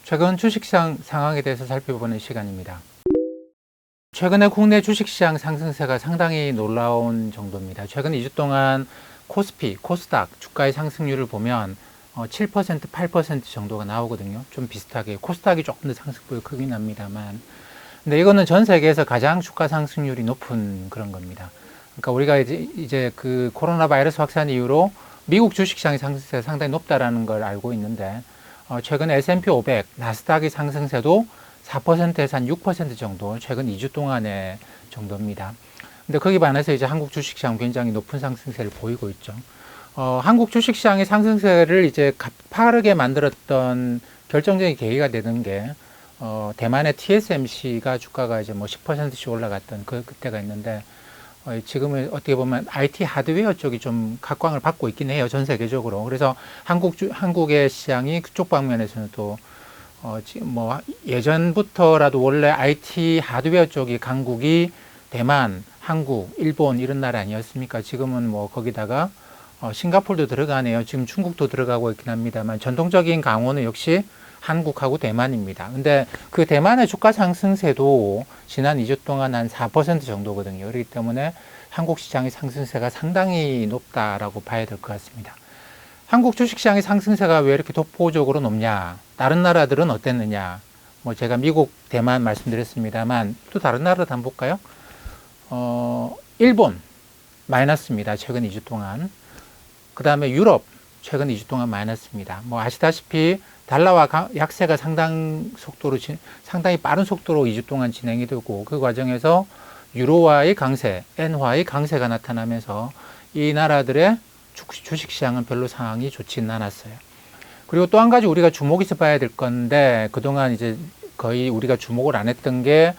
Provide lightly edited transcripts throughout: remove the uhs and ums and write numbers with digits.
최근 주식시장 상황에 대해서 살펴보는 시간입니다. 최근에 국내 주식시장 상승세가 상당히 놀라운 정도입니다. 최근 2주 동안 코스피, 코스닥 주가의 상승률을 보면 7%, 8% 정도가 나오거든요. 좀 비슷하게 코스닥이 조금 더 상승폭이 크긴 합니다만, 근데 이거는 전 세계에서 가장 주가 상승률이 높은 그런 겁니다. 그러니까 우리가 이제 그 코로나 바이러스 확산 이후로 미국 주식시장의 상승세가 상당히 높다라는 걸 알고 있는데, 최근 S&P 500, 나스닥의 상승세도 4%에서 한 6% 정도 최근 2주 동안의 정도입니다. 근데 거기에 반해서 이제 한국 주식시장 굉장히 높은 상승세를 보이고 있죠. 한국 주식시장의 상승세를 이제 가파르게 만들었던 결정적인 계기가 되는 게, 대만의 TSMC가 주가가 이제 뭐 10%씩 올라갔던 그때가 있는데, 지금은 어떻게 보면 IT 하드웨어 쪽이 좀 각광을 받고 있긴 해요. 전 세계적으로. 그래서 한국의 시장이 그쪽 방면에서는 또, 지금 뭐 예전부터라도 원래 IT 하드웨어 쪽이 강국이 대만, 한국, 일본 이런 나라 아니었습니까? 지금은 뭐 거기다가 싱가포르도 들어가네요. 지금 중국도 들어가고 있긴 합니다만 전통적인 강호는 역시 한국하고 대만입니다. 근데 그 대만의 주가 상승세도 지난 2주 동안 한 4% 정도거든요. 그렇기 때문에 한국 시장의 상승세가 상당히 높다라고 봐야 될 것 같습니다. 한국 주식시장의 상승세가 왜 이렇게 독보적으로 높냐? 다른 나라들은 어땠느냐? 뭐 제가 미국, 대만 말씀드렸습니다만 또 다른 나라도 한번 볼까요? 일본 마이너스입니다. 최근 2주 동안. 그 다음에 유럽 최근 2주 동안 마이너스입니다. 뭐 아시다시피 달러와 약세가 상당히 빠른 속도로 2주 동안 진행이 되고, 그 과정에서 유로화의 강세, 엔화의 강세가 나타나면서 이 나라들의 주식시장은 별로 상황이 좋지는 않았어요. 그리고 또 한 가지 우리가 주목해서 봐야 될 건데, 그동안 이제 거의 우리가 주목을 안 했던 게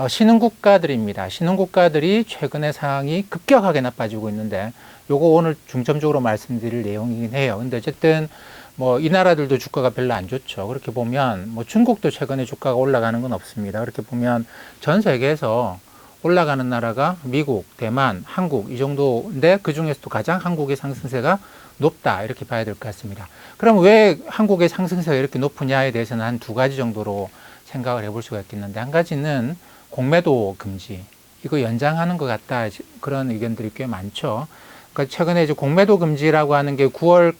신흥국가들입니다. 신흥국가들이 최근에 상황이 급격하게 나빠지고 있는데, 요거 오늘 중점적으로 말씀드릴 내용이긴 해요. 근데 어쨌든 뭐 이 나라들도 주가가 별로 안 좋죠. 그렇게 보면 뭐 중국도 최근에 주가가 올라가는 건 없습니다. 그렇게 보면 전 세계에서 올라가는 나라가 미국, 대만, 한국 이 정도인데, 그 중에서도 가장 한국의 상승세가 높다 이렇게 봐야 될 것 같습니다. 그럼 왜 한국의 상승세가 이렇게 높으냐에 대해서는 한 두 가지 정도로 생각을 해볼 수가 있겠는데, 한 가지는 공매도 금지, 이거 연장하는 것 같다, 그런 의견들이 꽤 많죠. 그러니까 최근에 이제 공매도 금지라고 하는 게 9월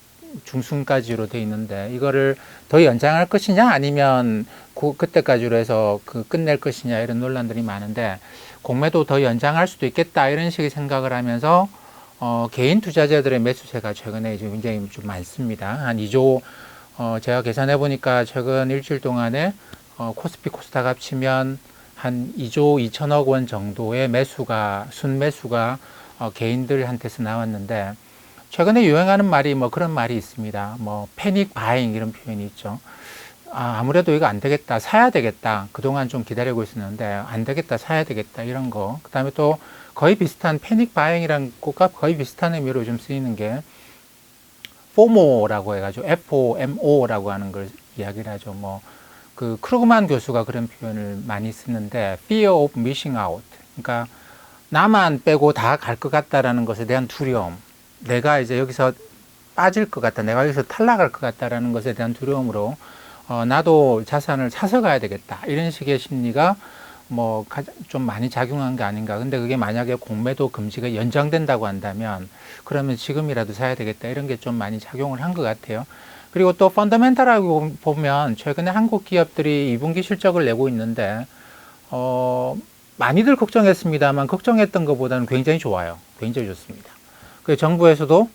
중순까지로 돼 있는데, 이거를 더 연장할 것이냐 아니면 그때까지로 해서 끝낼 것이냐, 이런 논란들이 많은데, 공매도 더 연장할 수도 있겠다 이런 식의 생각을 하면서 개인 투자자들의 매수세가 최근에 이제 굉장히 좀 많습니다. 한 2조, 제가 계산해 보니까 최근 일주일 동안에 코스피 코스닥 합치면 한 2조 2천억 원 정도의 순매수가 개인들한테서 나왔는데, 최근에 유행하는 말이 뭐 그런 말이 있습니다. 뭐 패닉 바잉 이런 표현이 있죠. 아무래도 이거 안 되겠다, 사야 되겠다, 그동안 좀 기다리고 있었는데 안 되겠다, 사야 되겠다, 이런 거. 그 다음에 또 거의 비슷한 패닉 바잉이란 것과 거의 비슷한 의미로 좀 쓰이는 게 FOMO라고 해가지고 FOMO라고 하는 걸 이야기를 하죠. 뭐 그 크루그만 교수가 그런 표현을 많이 쓰는데, Fear of Missing Out. 그러니까 나만 빼고 다 갈 것 같다라는 것에 대한 두려움, 내가 이제 여기서 빠질 것 같다, 내가 여기서 탈락할 것 같다라는 것에 대한 두려움으로 나도 자산을 사서 가야 되겠다, 이런 식의 심리가 뭐 좀 많이 작용한 게 아닌가. 근데 그게 만약에 공매도 금지가 연장된다고 한다면 그러면 지금이라도 사야 되겠다, 이런 게 좀 많이 작용을 한 것 같아요. 그리고 또 펀더멘탈하고 보면 최근에 한국 기업들이 2분기 실적을 내고 있는데, 많이들 걱정했습니다만 걱정했던 것보다는 굉장히 좋아요. 굉장히 좋습니다. 그 정부에서도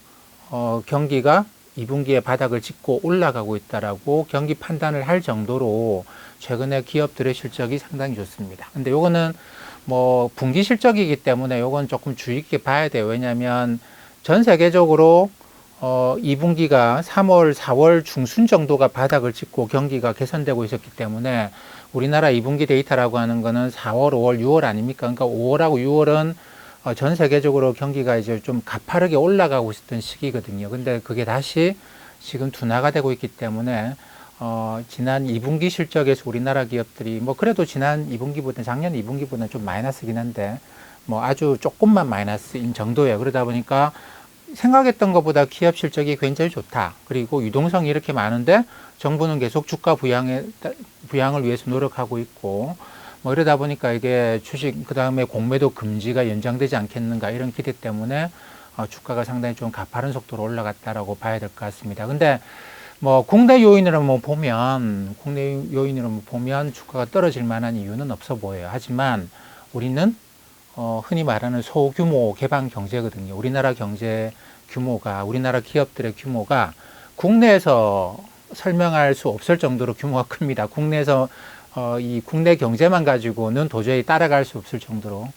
경기가 2분기에 바닥을 짚고 올라가고 있다라고 경기 판단을 할 정도로 최근에 기업들의 실적이 상당히 좋습니다. 근데 요거는 뭐 분기 실적이기 때문에 요건 조금 주의 깊게 봐야 돼요. 왜냐하면 전 세계적으로 2분기가 3월, 4월 중순 정도가 바닥을 짚고 경기가 개선되고 있었기 때문에, 우리나라 2분기 데이터라고 하는 거는 4월, 5월, 6월 아닙니까? 그러니까 5월하고 6월은 전 세계적으로 경기가 이제 좀 가파르게 올라가고 있었던 시기거든요. 근데 그게 다시 지금 둔화가 되고 있기 때문에, 지난 2분기 실적에서 우리나라 기업들이 뭐 그래도 지난 2분기보다, 작년 2분기보다는 좀 마이너스긴 한데, 뭐 아주 조금만 마이너스인 정도예요. 그러다 보니까 생각했던 것보다 기업 실적이 굉장히 좋다. 그리고 유동성이 이렇게 많은데 정부는 계속 주가 부양을 위해서 노력하고 있고, 뭐 이러다 보니까 이게 주식, 그 다음에 공매도 금지가 연장되지 않겠는가 이런 기대 때문에 주가가 상당히 좀 가파른 속도로 올라갔다라고 봐야 될 것 같습니다. 근데 뭐 국내 요인으로 보면 주가가 떨어질 만한 이유는 없어 보여요. 하지만 우리는 흔히 말하는 소규모 개방 경제거든요. 우리나라 경제 규모가, 우리나라 기업들의 규모가 국내에서 설명할 수 없을 정도로 규모가 큽니다. 국내에서 이 국내 경제만 가지고는 도저히 따라갈 수 없을 정도로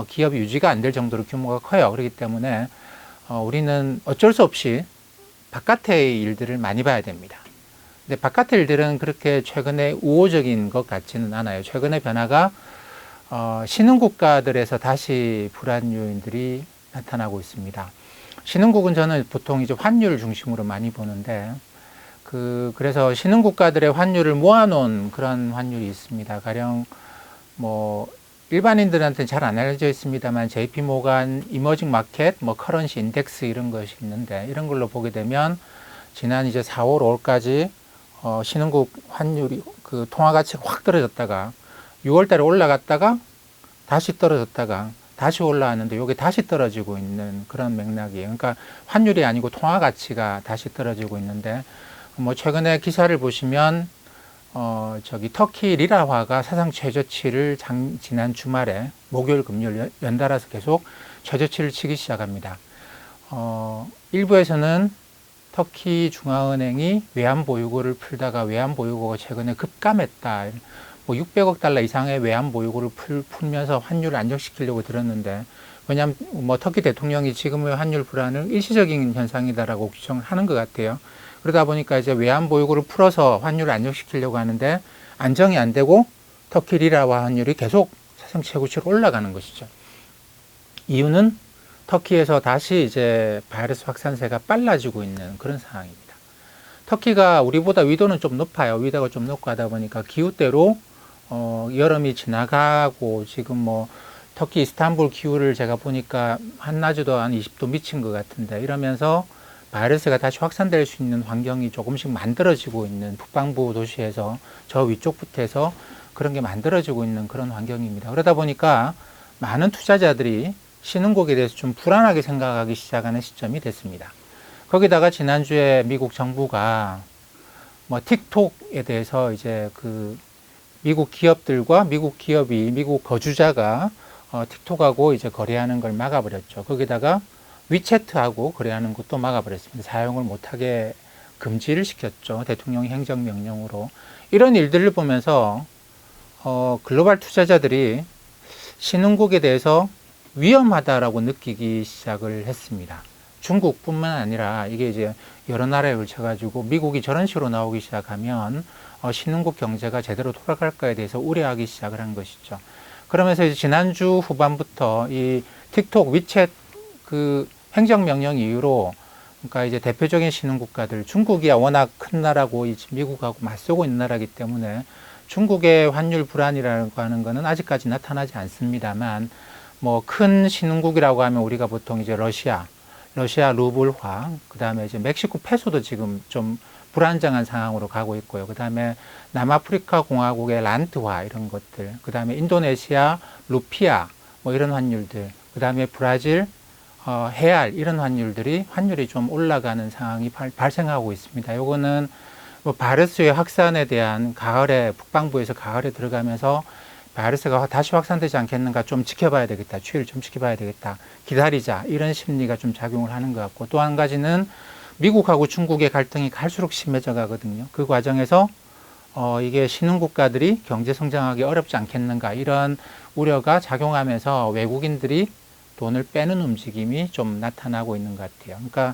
기업 유지가 안 될 정도로 규모가 커요. 그렇기 때문에 우리는 어쩔 수 없이 바깥의 일들을 많이 봐야 됩니다. 근데 바깥의 일들은 그렇게 최근에 우호적인 것 같지는 않아요. 최근의 변화가 신흥국가들에서 다시 불안 요인들이 나타나고 있습니다. 신흥국은 저는 보통 이제 환율 중심으로 많이 보는데, 그래서 신흥국가들의 환율을 모아놓은 그런 환율이 있습니다. 가령 뭐 일반인들한테는 잘 안 알려져 있습니다만 JP 모간 이머징 마켓, 뭐 커런시 인덱스 이런 것이 있는데, 이런 걸로 보게 되면 지난 이제 4월, 5월까지 신흥국 환율이 그 통화 가치가 확 떨어졌다가 6월 달에 올라갔다가 다시 떨어졌다가 다시 올라왔는데 이게 다시 떨어지고 있는 그런 맥락이에요. 그러니까 환율이 아니고 통화 가치가 다시 떨어지고 있는데, 뭐 최근에 기사를 보시면 터키 리라화가 사상 최저치를 지난 주말에 목요일 금요일 연달아서 계속 최저치를 치기 시작합니다. 일부에서는 터키 중앙은행이 외환보유고를 풀다가 외환보유고가 최근에 급감했다. 뭐 600억 달러 이상의 외환보유고를 풀면서 환율을 안정시키려고 들었는데, 왜냐하면 뭐 터키 대통령이 지금의 환율 불안을 일시적인 현상이다라고 규정을 하는 것 같아요. 그러다 보니까 이제 외환보유고를 풀어서 환율을 안정시키려고 하는데 안정이 안 되고 터키 리라화 환율이 계속 사상 최고치로 올라가는 것이죠. 이유는 터키에서 다시 이제 바이러스 확산세가 빨라지고 있는 그런 상황입니다. 터키가 우리보다 위도는 좀 높아요. 위도가 좀 높고 하다 보니까 기후대로 여름이 지나가고, 지금 뭐 터키 이스탄불 기후를 제가 보니까 한낮에도 한 20도 미친 것 같은데, 이러면서 바이러스가 다시 확산될 수 있는 환경이 조금씩 만들어지고 있는, 북방부 도시에서 저 위쪽부터 해서 그런 게 만들어지고 있는 그런 환경입니다. 그러다 보니까 많은 투자자들이 신흥국에 대해서 좀 불안하게 생각하기 시작하는 시점이 됐습니다. 거기다가 지난주에 미국 정부가 뭐 틱톡에 대해서 이제 미국 기업들과 미국 거주자가 틱톡하고 이제 거래하는 걸 막아버렸죠. 거기다가 위챗하고 거래하는 것도 막아버렸습니다. 사용을 못하게 금지를 시켰죠. 대통령이 행정명령으로. 이런 일들을 보면서 글로벌 투자자들이 신흥국에 대해서 위험하다라고 느끼기 시작을 했습니다. 중국뿐만 아니라 이게 이제 여러 나라에 걸쳐가지고 미국이 저런 식으로 나오기 시작하면 신흥국 경제가 제대로 돌아갈까에 대해서 우려하기 시작을 한 것이죠. 그러면서 이제 지난주 후반부터 이 틱톡, 위챗 행정명령 이후로, 그러니까 이제 대표적인 신흥국가들, 중국이야 워낙 큰 나라고 미국하고 맞서고 있는 나라이기 때문에 중국의 환율 불안이라고 하는 것은 아직까지 나타나지 않습니다만, 뭐 큰 신흥국이라고 하면 우리가 보통 이제 러시아 루블화, 그 다음에 이제 멕시코 페소도 지금 좀 불안정한 상황으로 가고 있고요. 그 다음에 남아프리카 공화국의 란트화 이런 것들, 그 다음에 인도네시아 루피아 뭐 이런 환율들, 그 다음에 브라질 헤알 이런 환율이 좀 올라가는 상황이 발생하고 있습니다. 요거는 뭐 바이러스의 확산에 대한 북방부에서 가을에 들어가면서 바이러스가 다시 확산되지 않겠는가 좀 지켜봐야 되겠다. 추이를 좀 지켜봐야 되겠다. 기다리자. 이런 심리가 좀 작용을 하는 것 같고, 또 한 가지는 미국하고 중국의 갈등이 갈수록 심해져 가거든요. 그 과정에서 이게 신흥국가들이 경제 성장하기 어렵지 않겠는가, 이런 우려가 작용하면서 외국인들이 돈을 빼는 움직임이 좀 나타나고 있는 것 같아요. 그러니까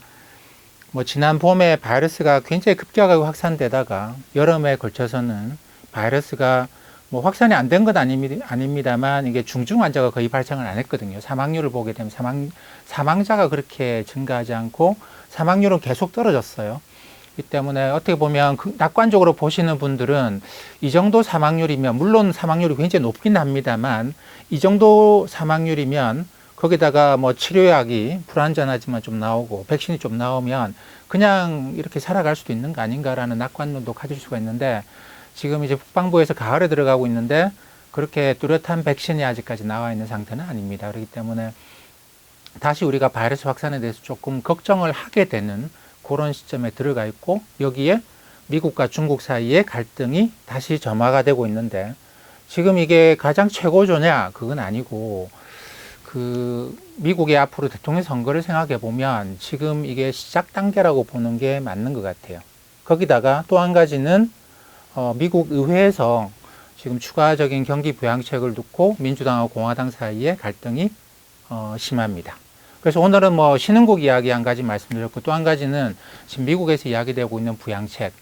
뭐 지난 봄에 바이러스가 굉장히 급격하게 확산되다가 여름에 걸쳐서는 바이러스가 뭐 확산이 안 된 건 아닙니다만 이게 중증 환자가 거의 발생을 안 했거든요. 사망률을 보게 되면 사망자가 그렇게 증가하지 않고 사망률은 계속 떨어졌어요. 이 때문에 어떻게 보면 낙관적으로 보시는 분들은 이 정도 사망률이면, 물론 사망률이 굉장히 높긴 합니다만, 이 정도 사망률이면 거기다가 뭐 치료약이 불안전하지만 좀 나오고 백신이 좀 나오면 그냥 이렇게 살아갈 수도 있는 거 아닌가라는 낙관론도 가질 수가 있는데, 지금 이제 국방부에서 가을에 들어가고 있는데 그렇게 뚜렷한 백신이 아직까지 나와 있는 상태는 아닙니다. 그렇기 때문에 다시 우리가 바이러스 확산에 대해서 조금 걱정을 하게 되는 그런 시점에 들어가 있고, 여기에 미국과 중국 사이의 갈등이 다시 점화가 되고 있는데, 지금 이게 가장 최고조냐? 그건 아니고, 미국의 앞으로 대통령 선거를 생각해 보면 지금 이게 시작 단계라고 보는 게 맞는 것 같아요. 거기다가 또 한 가지는 미국 의회에서 지금 추가적인 경기 부양책을 두고 민주당하고 공화당 사이에 갈등이 심합니다. 그래서 오늘은 뭐 신흥국 이야기 한 가지 말씀드렸고, 또 한 가지는 지금 미국에서 이야기되고 있는 부양책,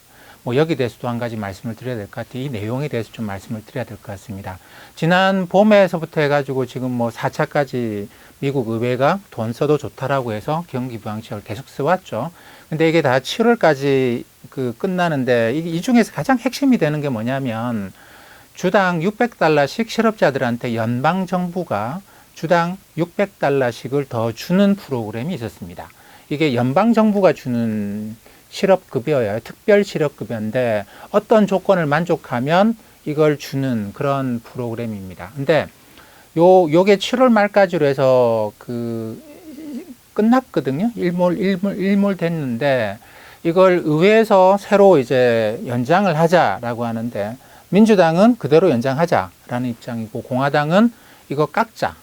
뭐 여기 대해서도 한 가지 말씀을 드려야 될 것 같아요. 이 내용에 대해서 좀 말씀을 드려야 될 것 같습니다. 지난 봄에서부터 해가지고 지금 뭐 4차까지 미국 의회가 돈 써도 좋다라고 해서 경기 부양책을 계속 써왔죠. 근데 이게 다 7월까지 끝나는데, 이 중에서 가장 핵심이 되는 게 뭐냐면, 주당 600달러씩 실업자들한테 연방 정부가 주당 600달러씩을 더 주는 프로그램이 있었습니다. 이게 연방 정부가 주는 실업급여예요. 특별 실업급여인데 어떤 조건을 만족하면 이걸 주는 그런 프로그램입니다. 근데 요게 7월 말까지로 해서 끝났거든요. 일몰 됐는데, 이걸 의회에서 새로 이제 연장을 하자라고 하는데, 민주당은 그대로 연장하자라는 입장이고, 공화당은 이거 깎자.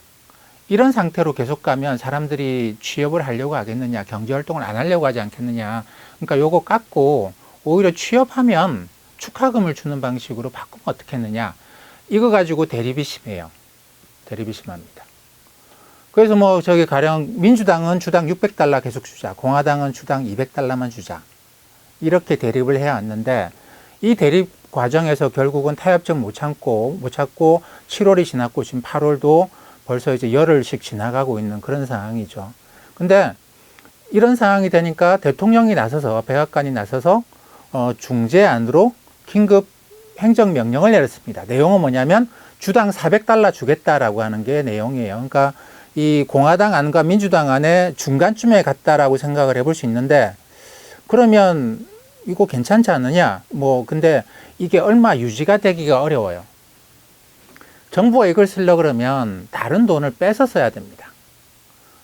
이런 상태로 계속 가면 사람들이 취업을 하려고 하겠느냐, 경제활동을 안 하려고 하지 않겠느냐. 그러니까 요거 깎고 오히려 취업하면 축하금을 주는 방식으로 바꾸면 어떻겠느냐. 이거 가지고 대립이 심해요. 대립이 심합니다. 그래서 뭐 가령 민주당은 주당 600달러 계속 주자, 공화당은 주당 200달러만 주자, 이렇게 대립을 해왔는데, 이 대립 과정에서 결국은 타협점 못 찾고 7월이 지났고 지금 8월도 벌써 이제 열흘씩 지나가고 있는 그런 상황이죠. 근데 이런 상황이 되니까 대통령이 나서서, 백악관이 나서서 중재안으로 긴급 행정명령을 내렸습니다. 내용은 뭐냐면 주당 400달러 주겠다라고 하는 게 내용이에요. 그러니까 이 공화당 안과 민주당 안에 중간쯤에 갔다라고 생각을 해볼 수 있는데, 그러면 이거 괜찮지 않느냐? 근데 이게 얼마 유지가 되기가 어려워요. 정부가 이걸 쓰려고 그러면 다른 돈을 뺏어 써야 됩니다.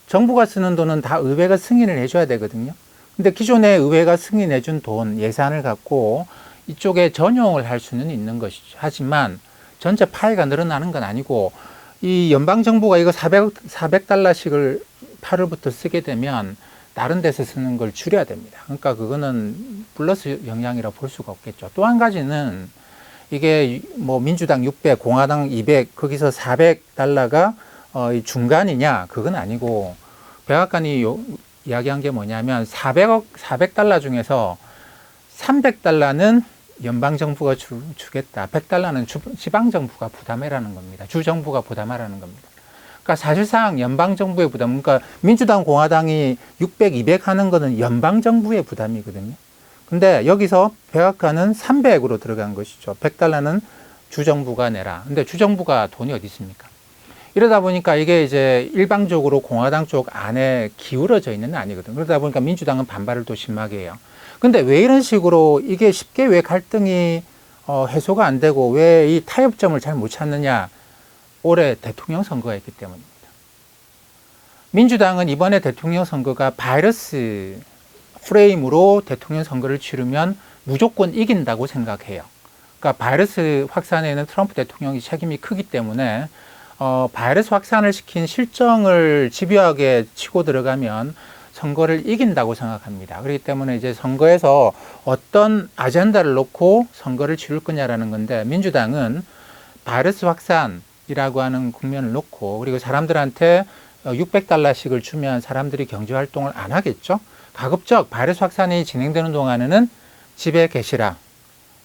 정부가 쓰는 돈은 다 의회가 승인을 해줘야 되거든요. 근데 기존에 의회가 승인해준 돈, 예산을 갖고 이쪽에 전용을 할 수는 있는 것이죠. 하지만 전체 파이가 늘어나는 건 아니고, 이 연방정부가 이거 400달러씩을 8월부터 쓰게 되면 다른 데서 쓰는 걸 줄여야 됩니다. 그러니까 그거는 플러스 영향이라 볼 수가 없겠죠. 또 한 가지는 이게 뭐 민주당 600, 공화당 200, 거기서 400달러가 중간이냐? 그건 아니고, 백악관이 이야기한 게 뭐냐면 400달러 중에서 300달러는 연방정부가 주겠다. 100달러는 지방정부가 부담해라는 겁니다. 주정부가 부담하라는 겁니다. 그러니까 사실상 연방정부의 부담, 그러니까 민주당, 공화당이 600, 200 하는 거는 연방정부의 부담이거든요. 근데 여기서 백악관은 300으로 들어간 것이죠. 100달러는 주정부가 내라. 근데 주정부가 돈이 어디 있습니까? 이러다 보니까 이게 이제 일방적으로 공화당 쪽 안에 기울어져 있는 건 아니거든요. 그러다 보니까 민주당은 반발을 또 심하게 해요. 근데 왜 이런 식으로 이게 쉽게 왜 갈등이 해소가 안 되고 왜 이 타협점을 잘 못 찾느냐? 올해 대통령 선거가 있기 때문입니다. 민주당은 이번에 대통령 선거가 바이러스 프레임으로 대통령 선거를 치르면 무조건 이긴다고 생각해요. 그러니까 바이러스 확산에는 트럼프 대통령이 책임이 크기 때문에 바이러스 확산을 시킨 실정을 집요하게 치고 들어가면 선거를 이긴다고 생각합니다. 그렇기 때문에 이제 선거에서 어떤 아젠다를 놓고 선거를 치를 거냐라는 건데, 민주당은 바이러스 확산이라고 하는 국면을 놓고, 그리고 사람들한테 600달러씩을 주면 사람들이 경제활동을 안 하겠죠. 가급적 바이러스 확산이 진행되는 동안에는 집에 계시라.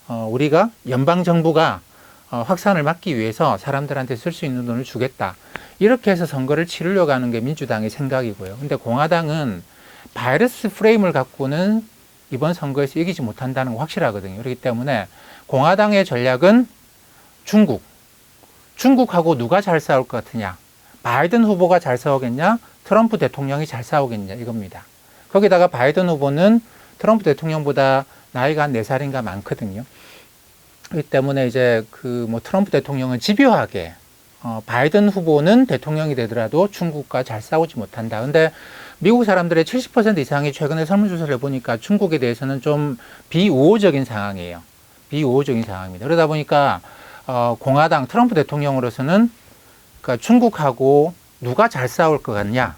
우리가 연방정부가 확산을 막기 위해서 사람들한테 쓸 수 있는 돈을 주겠다. 이렇게 해서 선거를 치르려고 하는 게 민주당의 생각이고요. 근데 공화당은 바이러스 프레임을 갖고는 이번 선거에서 이기지 못한다는 거 확실하거든요. 그렇기 때문에 공화당의 전략은 중국하고 누가 잘 싸울 것 같으냐. 바이든 후보가 잘 싸우겠냐, 트럼프 대통령이 잘 싸우겠냐 이겁니다. 거기다가 바이든 후보는 트럼프 대통령보다 나이가 한 4살인가 많거든요. 그렇기 때문에 이제 트럼프 대통령은 집요하게 바이든 후보는 대통령이 되더라도 중국과 잘 싸우지 못한다. 근데 미국 사람들의 70% 이상이 최근에 설문조사를 해보니까 중국에 대해서는 좀 비우호적인 상황이에요. 비우호적인 상황입니다. 그러다 보니까 공화당 트럼프 대통령으로서는 그러니까 중국하고 누가 잘 싸울 것 같냐?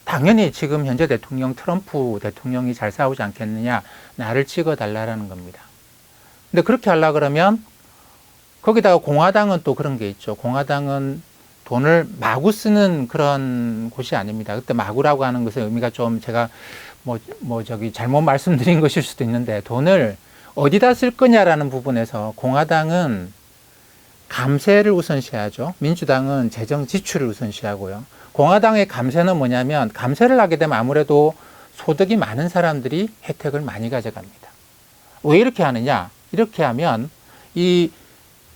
당연히 지금 현재 대통령 트럼프 대통령이 잘 싸우지 않겠느냐? 나를 찍어달라라는 겁니다. 근데 그렇게 하려 그러면 거기다가 공화당은 또 그런 게 있죠. 공화당은 돈을 마구 쓰는 그런 곳이 아닙니다. 그때 마구라고 하는 것의 의미가 좀 제가 잘못 말씀드린 것일 수도 있는데 돈을 어디다 쓸 거냐라는 부분에서 공화당은 감세를 우선시하죠. 민주당은 재정 지출을 우선시하고요. 공화당의 감세는 뭐냐면 감세를 하게 되면 아무래도 소득이 많은 사람들이 혜택을 많이 가져갑니다. 왜 이렇게 하느냐? 이렇게 하면 이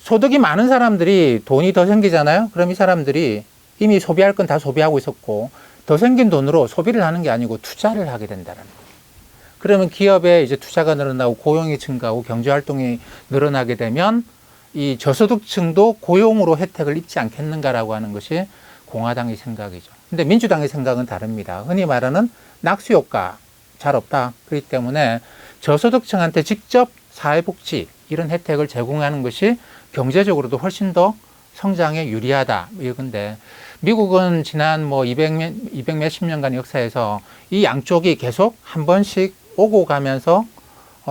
소득이 많은 사람들이 돈이 더 생기잖아요. 그럼 이 사람들이 이미 소비할 건 다 소비하고 있었고 더 생긴 돈으로 소비를 하는 게 아니고 투자를 하게 된다는 거예요. 그러면 기업에 이제 투자가 늘어나고 고용이 증가하고 경제 활동이 늘어나게 되면 이 저소득층도 고용으로 혜택을 입지 않겠는가라고 하는 것이 공화당의 생각이죠. 근데 민주당의 생각은 다릅니다. 흔히 말하는 낙수 효과 잘 없다. 그렇기 때문에 저소득층한테 직접 사회복지 이런 혜택을 제공하는 것이 경제적으로도 훨씬 더 성장에 유리하다. 이건데 미국은 지난 200 몇십 년간 역사에서 이 양쪽이 계속 한 번씩 오고 가면서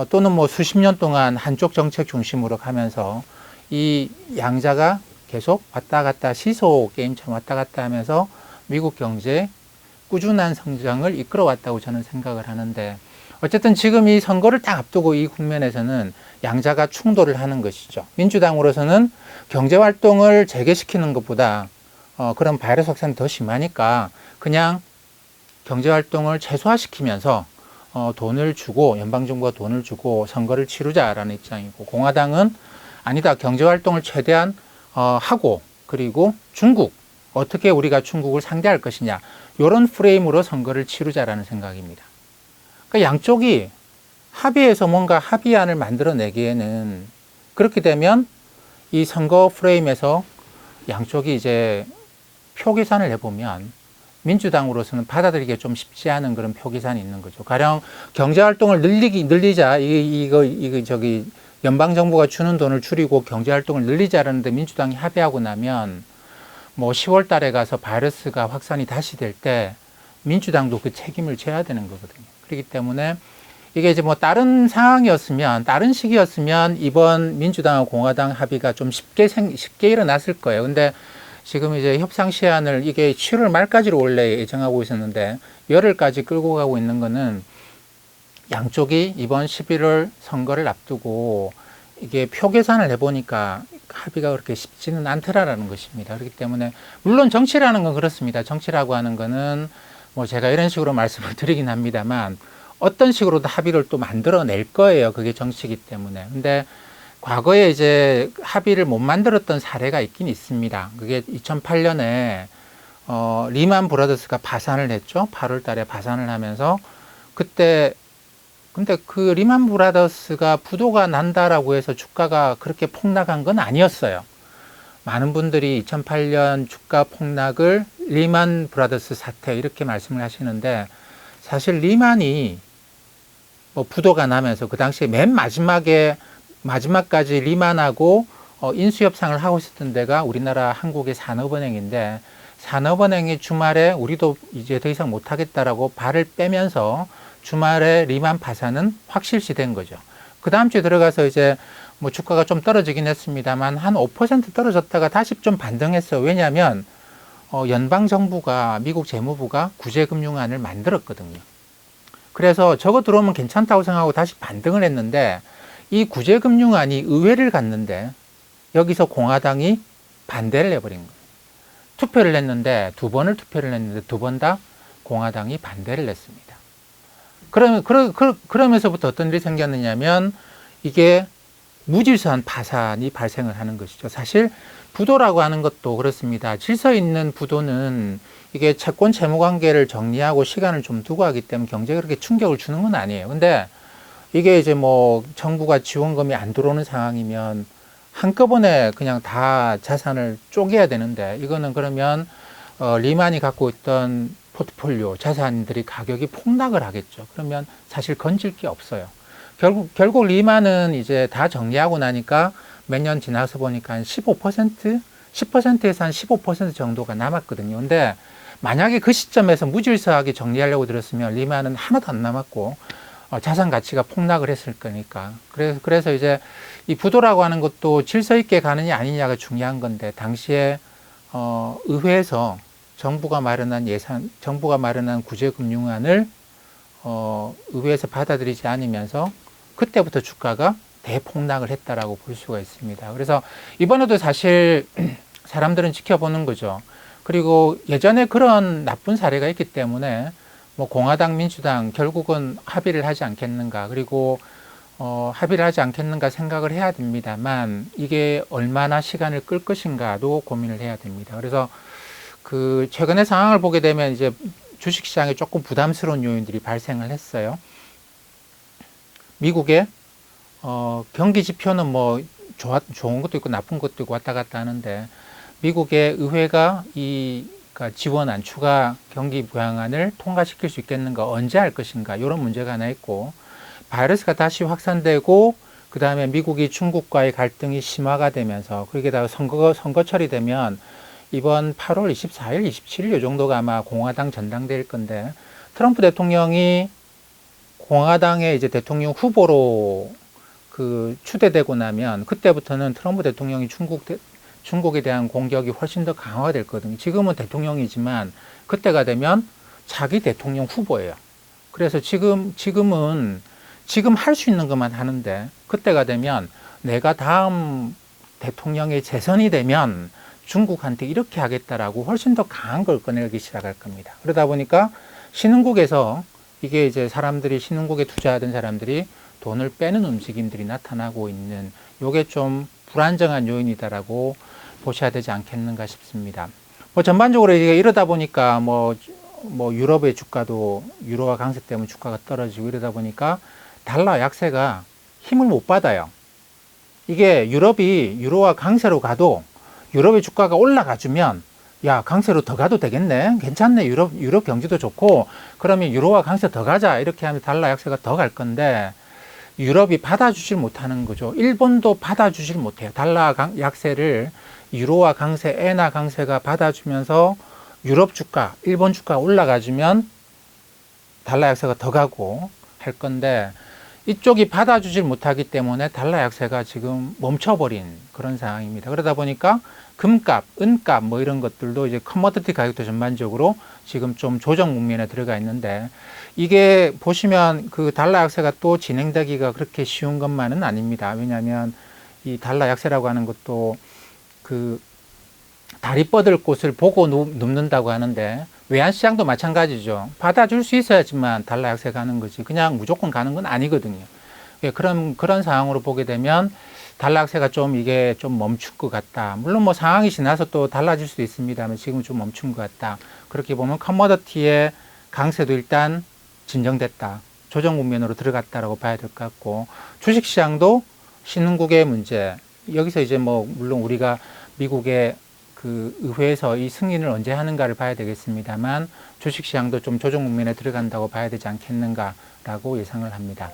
또는 수십 년 동안 한쪽 정책 중심으로 가면서 이 양자가 계속 왔다 갔다 시소 게임처럼 왔다 갔다 하면서 미국 경제에 꾸준한 성장을 이끌어왔다고 저는 생각을 하는데 어쨌든 지금 이 선거를 딱 앞두고 이 국면에서는 양자가 충돌을 하는 것이죠. 민주당으로서는 경제활동을 재개시키는 것보다 그런 바이러스 확산이 더 심하니까 그냥 경제활동을 최소화시키면서 돈을 주고 연방정부가 돈을 주고 선거를 치르자라는 입장이고 공화당은 아니다. 경제활동을 최대한 하고 그리고 중국 어떻게 우리가 중국을 상대할 것이냐 이런 프레임으로 선거를 치르자라는 생각입니다. 그러니까 양쪽이 합의해서 뭔가 합의안을 만들어내기에는 그렇게 되면 이 선거 프레임에서 양쪽이 이제 표 계산을 해보면 민주당으로서는 받아들이기가 좀 쉽지 않은 그런 표 계산이 있는 거죠. 가령 경제활동을 늘리자 이거 연방 정부가 주는 돈을 줄이고 경제 활동을 늘리자라는데 민주당이 합의하고 나면 10월 달에 가서 바이러스가 확산이 다시 될 때 민주당도 그 책임을 져야 되는 거거든요. 그렇기 때문에 이게 이제 다른 상황이었으면 다른 시기였으면 이번 민주당과 공화당 합의가 좀 쉽게 일어났을 거예요. 근데 지금 이제 협상 시한을 이게 7월 말까지로 원래 예정하고 있었는데 열흘까지 끌고 가고 있는 거는 양쪽이 이번 11월 선거를 앞두고 이게 표 계산을 해보니까 합의가 그렇게 쉽지는 않더라라는 것입니다. 그렇기 때문에 물론 정치라는 건 그렇습니다. 정치라고 하는 거는 제가 이런 식으로 말씀을 드리긴 합니다만 어떤 식으로도 합의를 또 만들어낼 거예요. 그게 정치이기 때문에. 근데 과거에 이제 합의를 못 만들었던 사례가 있긴 있습니다. 그게 2008년에 리만 브라더스가 파산을 했죠. 8월 달에 파산을 하면서 그때 근데 그 리만 브라더스가 부도가 난다라고 해서 주가가 그렇게 폭락한 건 아니었어요. 많은 분들이 2008년 주가 폭락을 리만 브라더스 사태 이렇게 말씀을 하시는데 사실 리만이 부도가 나면서 그 당시에 맨 마지막까지 리만하고 인수협상을 하고 있었던 데가 우리나라 한국의 산업은행인데 산업은행이 주말에 우리도 이제 더 이상 못하겠다라고 발을 빼면서 주말에 리만 파산은 확실시된 거죠. 그 다음 주에 들어가서 이제 주가가 좀 떨어지긴 했습니다만 한 5% 떨어졌다가 다시 좀 반등했어요. 왜냐하면 연방정부가 미국 재무부가 구제금융안을 만들었거든요. 그래서 저거 들어오면 괜찮다고 생각하고 다시 반등을 했는데 이 구제금융안이 의회를 갔는데 여기서 공화당이 반대를 해버린 거예요. 투표를 했는데 두 번을 투표를 했는데 두 번 다 공화당이 반대를 했습니다. 그러면서부터 어떤 일이 생겼느냐면 이게 무질서한 파산이 발생을 하는 것이죠. 사실 부도라고 하는 것도 그렇습니다. 질서 있는 부도는 이게 채권 채무 관계를 정리하고 시간을 좀 두고 하기 때문에 경제에 그렇게 충격을 주는 건 아니에요. 근데 이게 이제 뭐 정부가 지원금이 안 들어오는 상황이면 한꺼번에 그냥 다 자산을 쪼개야 되는데, 이거는 그러면 리만이 갖고 있던 포트폴리오 자산들이 가격이 폭락을 하겠죠. 그러면 사실 건질 게 없어요. 결국 리만은 이제 다 정리하고 나니까 몇 년 지나서 보니까 한 15%, 10%에서 한 15% 정도가 남았거든요. 근데 만약에 그 시점에서 무질서하게 정리하려고 들었으면 리만은 하나도 안 남았고 자산 가치가 폭락을 했을 거니까. 그래서 이제 이 부도라고 하는 것도 질서 있게 가느냐 아니냐가 중요한 건데, 당시에 의회에서 정부가 마련한 구제금융안을 의회에서 받아들이지 않으면서 그때부터 주가가 대폭락을 했다라고 볼 수가 있습니다. 그래서 이번에도 사실 사람들은 지켜보는 거죠. 그리고 예전에 그런 나쁜 사례가 있기 때문에 뭐 공화당, 민주당 결국은 합의를 하지 않겠는가, 그리고 합의를 하지 않겠는가 생각을 해야 됩니다만, 이게 얼마나 시간을 끌 것인가도 고민을 해야 됩니다. 그래서 그 최근의 상황을 보게 되면 이제 주식시장에 조금 부담스러운 요인들이 발생을 했어요. 미국의 경기 지표는 뭐 좋은 것도 있고 나쁜 것도 있고 왔다 갔다 하는데, 미국의 의회가 그러니까 지원안, 추가 경기 부양안을 통과시킬 수 있겠는가, 언제 할 것인가, 이런 문제가 하나 있고, 바이러스가 다시 확산되고 그 다음에 미국이 중국과의 갈등이 심화가 되면서, 거기에다가 선거철이 되면 이번 8월 24일, 27일 이 정도가 아마 공화당 전당대회일 건데, 트럼프 대통령이 공화당의 이제 대통령 후보로 그 추대되고 나면 그때부터는 트럼프 대통령이 중국에 대한 공격이 훨씬 더 강화될 거거든요. 지금은 대통령이지만 그때가 되면 자기 대통령 후보예요. 그래서 지금은 할 수 있는 것만 하는데, 그때가 되면 내가 다음 대통령이 재선이 되면 중국한테 이렇게 하겠다라고 훨씬 더 강한 걸 꺼내기 시작할 겁니다. 그러다 보니까 신흥국에서 이게 이제 신흥국에 투자하던 사람들이 돈을 빼는 움직임들이 나타나고 있는, 요게 좀 불안정한 요인이다라고 보셔야 되지 않겠는가 싶습니다. 뭐 전반적으로 이러다 보니까 뭐 유럽의 주가도 유로화 강세 때문에 주가가 떨어지고 이러다 보니까 달러 약세가 힘을 못 받아요. 이게 유럽이 유로화 강세로 가도 유럽의 주가가 올라가주면, 야, 강세로 더 가도 되겠네, 괜찮네, 유럽 경제도 좋고, 그러면 유로화 강세 더 가자, 이렇게 하면 달러 약세가 더 갈 건데, 유럽이 받아주질 못하는 거죠. 일본도 받아주질 못해요. 달러 약세를 유로화 강세, 엔화 강세가 받아주면서 유럽 주가, 일본 주가 올라가주면 달러 약세가 더 가고 할 건데, 이쪽이 받아주질 못하기 때문에 달러 약세가 지금 멈춰버린 그런 상황입니다. 그러다 보니까 금값, 은값 뭐 이런 것들도 이제 커머디티 가격도 전반적으로 지금 좀 조정 국면에 들어가 있는데, 이게 보시면 그 달러 약세가 또 진행되기가 그렇게 쉬운 것만은 아닙니다. 왜냐하면 이 달러 약세라고 하는 것도 그 다리 뻗을 곳을 보고 눕는다고 하는데, 외환시장도 마찬가지죠. 받아줄 수 있어야지만 달러 약세 가는 거지, 그냥 무조건 가는 건 아니거든요. 그런 상황으로 보게 되면 달러 약세가 이게 좀 멈출 것 같다. 물론 뭐 상황이 지나서 또 달라질 수도 있습니다만 지금 좀 멈춘 것 같다. 그렇게 보면 커머더티의 강세도 일단 진정됐다, 조정 국면으로 들어갔다라고 봐야 될 것 같고, 주식시장도 신흥국의 문제, 여기서 이제 뭐 물론 우리가 미국의 그 의회에서 이 승인을 언제 하는가를 봐야 되겠습니다만, 주식시장도 좀 조정 국면에 들어간다고 봐야 되지 않겠는가라고 예상을 합니다.